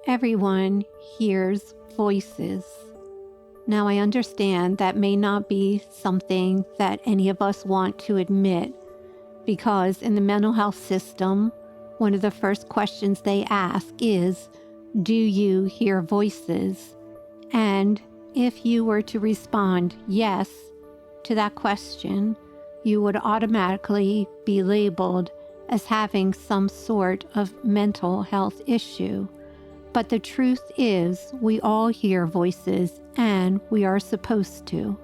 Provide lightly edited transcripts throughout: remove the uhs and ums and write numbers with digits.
Everyone hears voices. Now, I understand that may not be something that any of us want to admit, because in the mental health system, one of the first questions they ask is, do you hear voices? And if you were to respond yes to that question, you would automatically be labeled as having some sort of mental health issue. But the truth is, we all hear voices, and we are supposed to.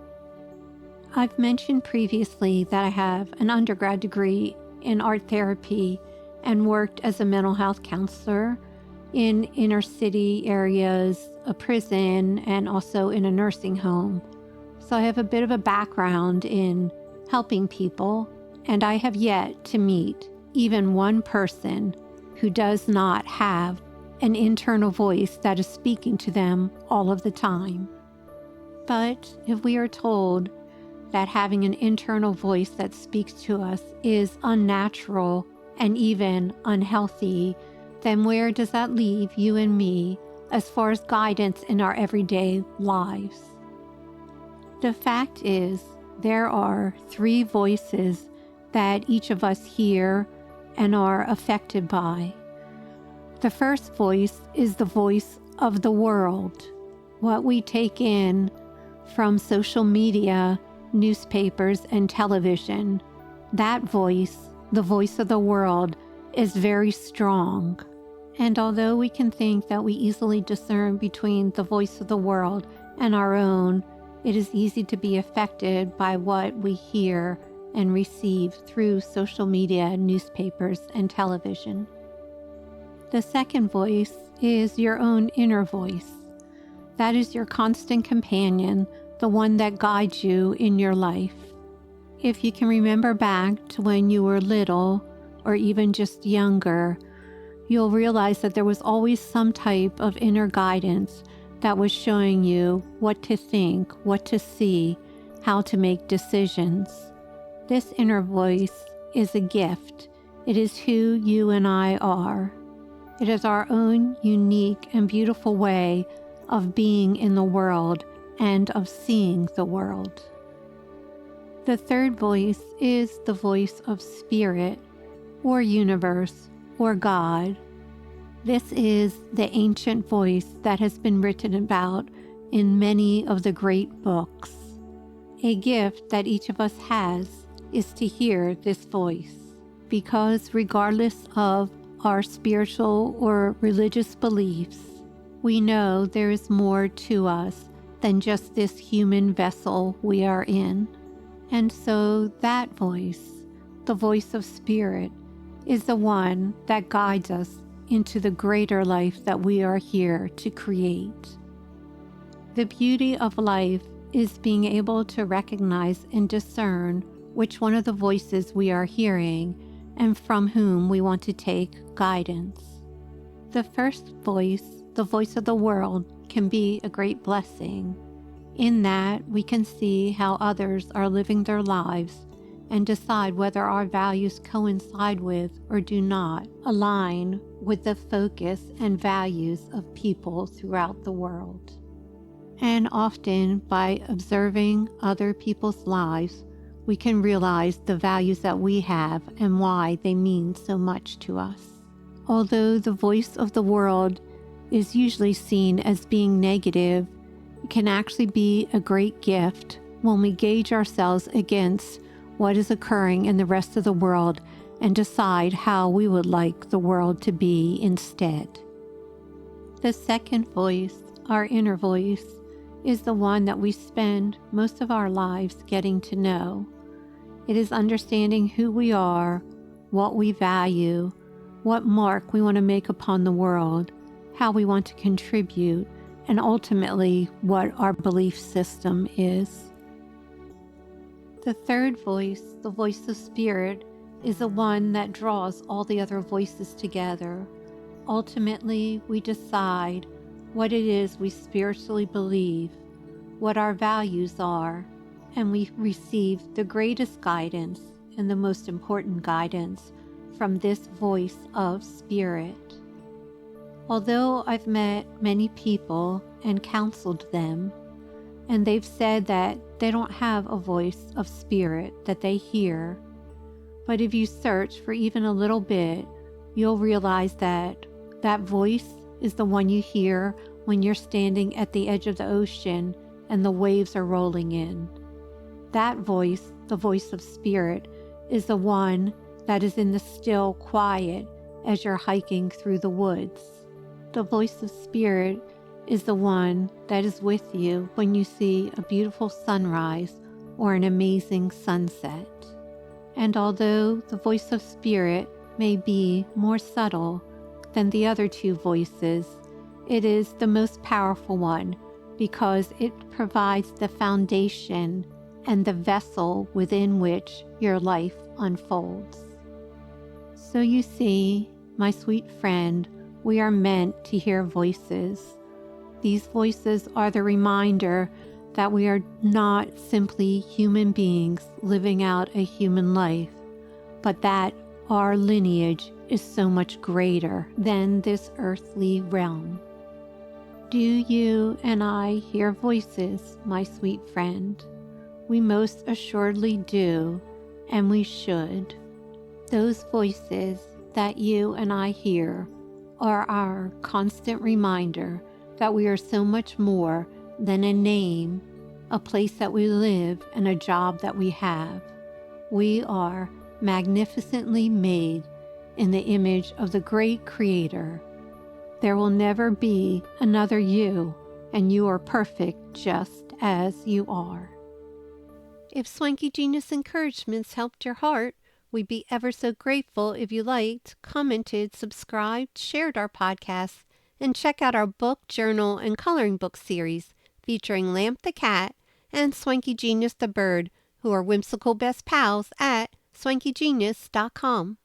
I've mentioned previously that I have an undergrad degree in art therapy and worked as a mental health counselor in inner city areas, a prison, and also in a nursing home. So I have a bit of a background in helping people, and I have yet to meet even one person who does not have an internal voice that is speaking to them all of the time. But if we are told that having an internal voice that speaks to us is unnatural and even unhealthy, then where does that leave you and me as far as guidance in our everyday lives? The fact is, there are 3 voices that each of us hear and are affected by. The first voice is the voice of the world, what we take in from social media, newspapers, and television. That voice, the voice of the world, is very strong. And although we can think that we easily discern between the voice of the world and our own, it is easy to be affected by what we hear and receive through social media, newspapers, and television. The second voice is your own inner voice. That is your constant companion, the one that guides you in your life. If you can remember back to when you were little or even just younger, you'll realize that there was always some type of inner guidance that was showing you what to think, what to see, how to make decisions. This inner voice is a gift. It is who you and I are. It is our own unique and beautiful way of being in the world and of seeing the world. The third voice is the voice of spirit, or universe, or God. This is the ancient voice that has been written about in many of the great books. A gift that each of us has is to hear this voice, because regardless of our spiritual or religious beliefs, we know there is more to us than just this human vessel we are in. And so that voice, the voice of spirit, is the one that guides us into the greater life that we are here to create. The beauty of life is being able to recognize and discern which one of the voices we are hearing and from whom we want to take guidance. The first voice, the voice of the world, can be a great blessing. In that, we can see how others are living their lives and decide whether our values coincide with or do not align with the focus and values of people throughout the world. And often, by observing other people's lives, we can realize the values that we have and why they mean so much to us. Although the voice of the world is usually seen as being negative, it can actually be a great gift when we gauge ourselves against what is occurring in the rest of the world and decide how we would like the world to be instead. The second voice, our inner voice, is the one that we spend most of our lives getting to know. It is understanding who we are, what we value, what mark we want to make upon the world, how we want to contribute, and ultimately what our belief system is. The third voice, the voice of spirit, is the one that draws all the other voices together. Ultimately, we decide what it is we spiritually believe, what our values are, and we receive the greatest guidance and the most important guidance from this voice of spirit. Although I've met many people and counseled them, and they've said that they don't have a voice of spirit that they hear, but if you search for even a little bit, you'll realize that that voice is the one you hear when you're standing at the edge of the ocean and the waves are rolling in. That voice, the voice of spirit, is the one that is in the still quiet as you're hiking through the woods. The voice of spirit is the one that is with you when you see a beautiful sunrise or an amazing sunset. And although the voice of spirit may be more subtle than the other two voices, it is the most powerful one because it provides the foundation and the vessel within which your life unfolds. So you see, my sweet friend, we are meant to hear voices. These voices are the reminder that we are not simply human beings living out a human life, but that our lineage is so much greater than this earthly realm. Do you and I hear voices, my sweet friend? We most assuredly do, and we should. Those voices that you and I hear are our constant reminder that we are so much more than a name, a place that we live, and a job that we have. We are magnificently made in the image of the great Creator. There will never be another you, and you are perfect just as you are. If Swanky Genius encouragements helped your heart, we'd be ever so grateful if you liked, commented, subscribed, shared our podcasts, and check out our book, journal, and coloring book series featuring Lamp the cat and Swanky Genius the bird, who are whimsical best pals at swankygenius.com.